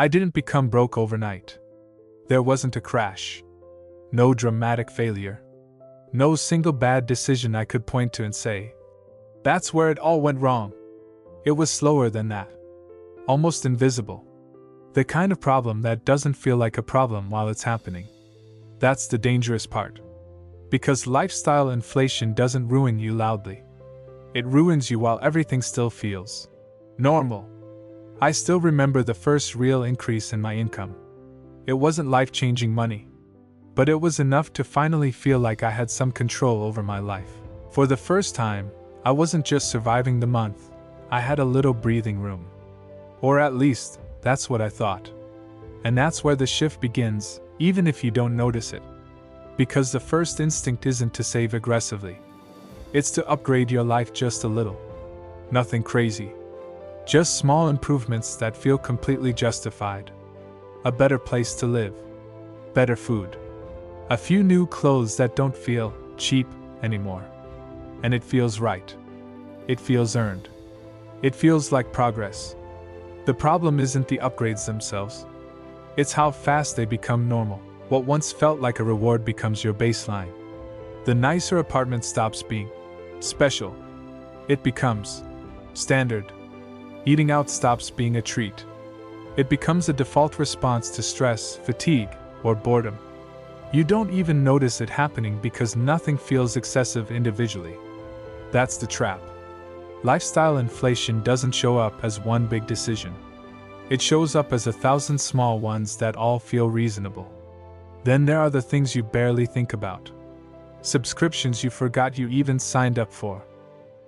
I didn't become broke overnight. There wasn't a crash. No dramatic failure. No single bad decision I could point to and say, "That's where it all went wrong." It was slower than that. Almost invisible. The kind of problem that doesn't feel like a problem while it's happening. That's the dangerous part. Because lifestyle inflation doesn't ruin you loudly. It ruins you while everything still feels normal. I still remember the first real increase in my income. It wasn't life-changing money. But it was enough to finally feel like I had some control over my life. For the first time, I wasn't just surviving the month, I had a little breathing room. Or at least, that's what I thought. And that's where the shift begins, even if you don't notice it. Because the first instinct isn't to save aggressively. It's to upgrade your life just a little. Nothing crazy. Just small improvements that feel completely justified. A better place to live. Better food. A few new clothes that don't feel cheap anymore. And it feels right. It feels earned. It feels like progress. The problem isn't the upgrades themselves. It's how fast they become normal. What once felt like a reward becomes your baseline. The nicer apartment stops being special. It becomes standard. Eating out stops being a treat. It becomes a default response to stress, fatigue, or boredom. You don't even notice it happening because nothing feels excessive individually. That's the trap. Lifestyle inflation doesn't show up as one big decision. It shows up as 1,000 small ones that all feel reasonable. Then there are the things you barely think about. Subscriptions you forgot you even signed up for.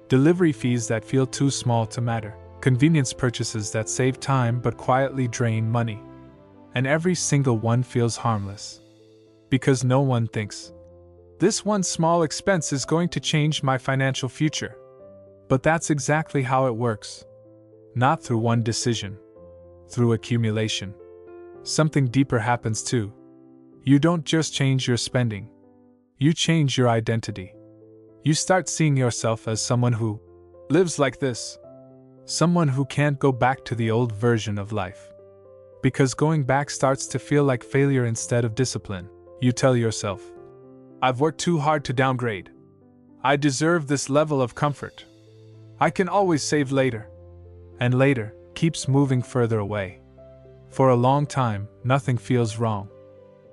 Delivery fees that feel too small to matter. Convenience purchases that save time but quietly drain money. And every single one feels harmless. Because no one thinks, "This one small expense is going to change my financial future." But that's exactly how it works. Not through one decision. Through accumulation. Something deeper happens too. You don't just change your spending. You change your identity. You start seeing yourself as someone who lives like this. Someone who can't go back to the old version of life. Because going back starts to feel like failure instead of discipline. You tell yourself, "I've worked too hard to downgrade. I deserve this level of comfort. I can always save later." And later keeps moving further away. For a long time, nothing feels wrong.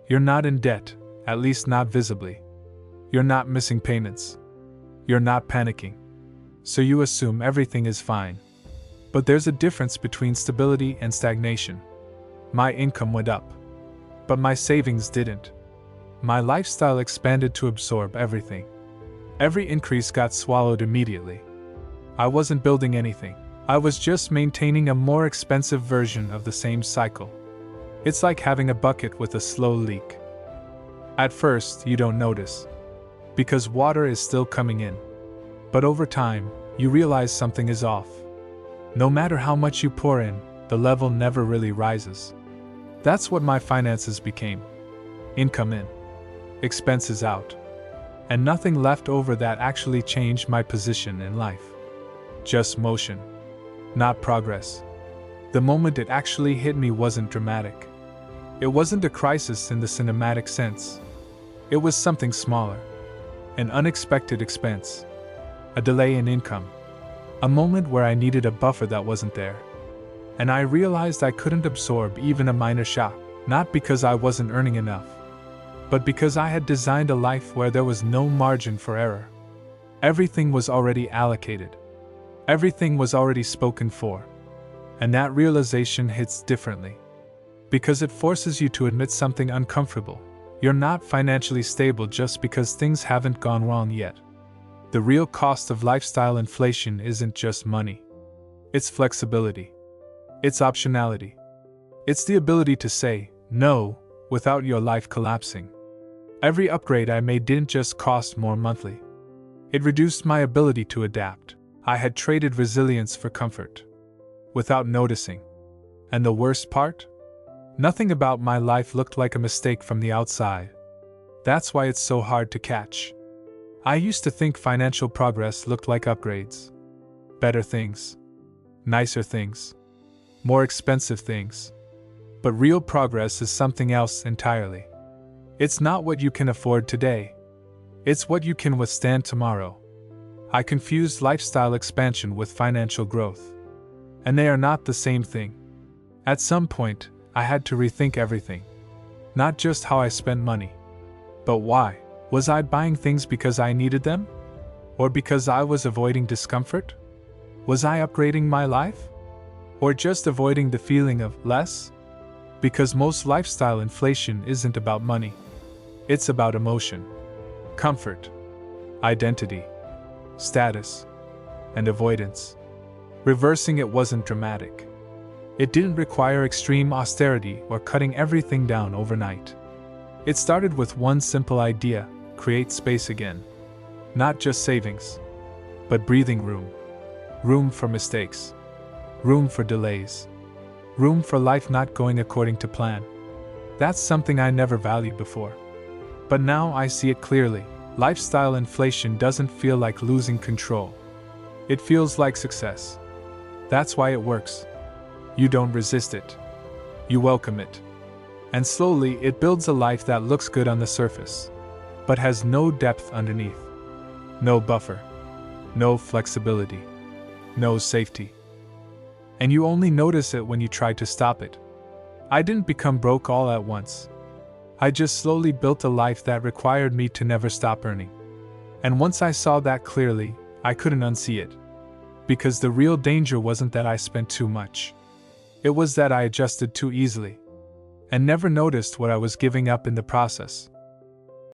You're not in debt, at least not visibly. You're not missing payments. You're not panicking. So you assume everything is fine. But there's a difference between stability and stagnation. My income went up. But my savings didn't. My lifestyle expanded to absorb everything. Every increase got swallowed immediately. I wasn't building anything. I was just maintaining a more expensive version of the same cycle. It's like having a bucket with a slow leak. At first, you don't notice. Because water is still coming in. But over time, you realize something is off. No matter how much you pour in, the level never really rises. That's what my finances became. Income in. Expenses out. And nothing left over that actually changed my position in life. Just motion. Not progress. The moment it actually hit me wasn't dramatic. It wasn't a crisis in the cinematic sense. It was something smaller. An unexpected expense. A delay in income. A moment where I needed a buffer that wasn't there. And I realized I couldn't absorb even a minor shock, not because I wasn't earning enough, but because I had designed a life where there was no margin for error. Everything was already allocated. Everything was already spoken for. And that realization hits differently. Because it forces you to admit something uncomfortable. You're not financially stable just because things haven't gone wrong yet. The real cost of lifestyle inflation isn't just money. It's flexibility. It's optionality. It's the ability to say no without your life collapsing. Every upgrade I made didn't just cost more monthly. It reduced my ability to adapt. I had traded resilience for comfort. Without noticing. And the worst part? Nothing about my life looked like a mistake from the outside. That's why it's so hard to catch. I used to think financial progress looked like upgrades. Better things. Nicer things. More expensive things. But real progress is something else entirely. It's not what you can afford today. It's what you can withstand tomorrow. I confused lifestyle expansion with financial growth. And they are not the same thing. At some point, I had to rethink everything. Not just how I spent money. But why? Was I buying things because I needed them? Or because I was avoiding discomfort? Was I upgrading my life? Or just avoiding the feeling of less? Because most lifestyle inflation isn't about money. It's about emotion, comfort, identity, status, and avoidance. Reversing it wasn't dramatic. It didn't require extreme austerity or cutting everything down overnight. It started with one simple idea: create space again. Not just savings, but breathing room. Room for mistakes. Room for delays. Room for life not going according to plan. That's something I never valued before. But now I see it clearly. Lifestyle inflation doesn't feel like losing control. It feels like success. That's why it works. You don't resist it. You welcome it. And slowly it builds a life that looks good on the surface, but has no depth underneath. No buffer. No flexibility. No safety. And you only notice it when you try to stop it. I didn't become broke all at once. I just slowly built a life that required me to never stop earning. And once I saw that clearly, I couldn't unsee it. Because the real danger wasn't that I spent too much. It was that I adjusted too easily. And never noticed what I was giving up in the process.